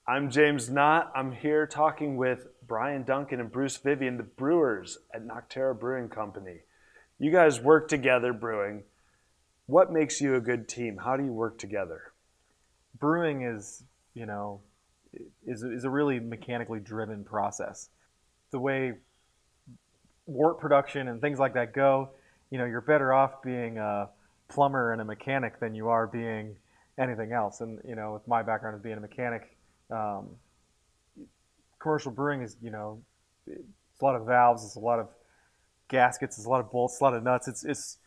I'm James Knott. I'm here talking with Bryan Duncan and Bruce Vivian, the Brewers at Nocterra Brewing Company. You guys work together brewing. What makes you a good team? How do you work together? Brewing is a really mechanically driven process. The way wort production and things like that go, you're better off being a plumber and a mechanic than you are being anything else. And with my background as being a mechanic, um, commercial brewing is it's a lot of valves, it's a lot of gaskets, it's a lot of bolts, a lot of nuts. It's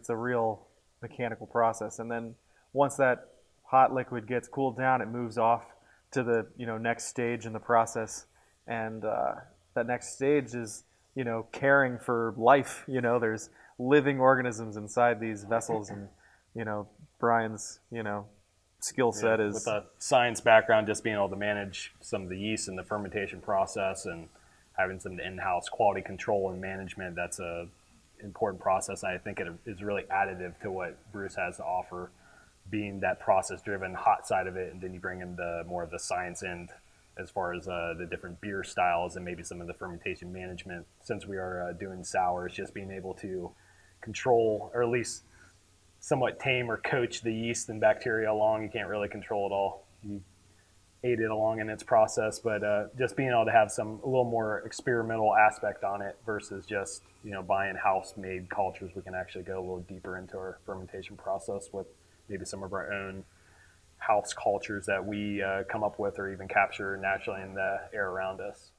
a real mechanical process. And then once that hot liquid gets cooled down, it moves off to the next stage in the process, and that next stage is caring for life. There's living organisms inside these vessels, and Bryan's skill set With is a science background, just being able to manage some of the yeast and the fermentation process and having some in-house quality control and management, that's a important process. And I think it is really additive to what Bruce has to offer, being that process-driven hot side of it, and then you bring in the more of the science end as far as the different beer styles and maybe some of the fermentation management. Since we are doing sours, just being able to control, or at least somewhat tame or coach the yeast and bacteria along. You can't really control it all. You aid it along in its process, but just being able to have a little more experimental aspect on it versus just buying house-made cultures. We can actually go a little deeper into our fermentation process with maybe some of our own house cultures that we come up with or even capture naturally in the air around us.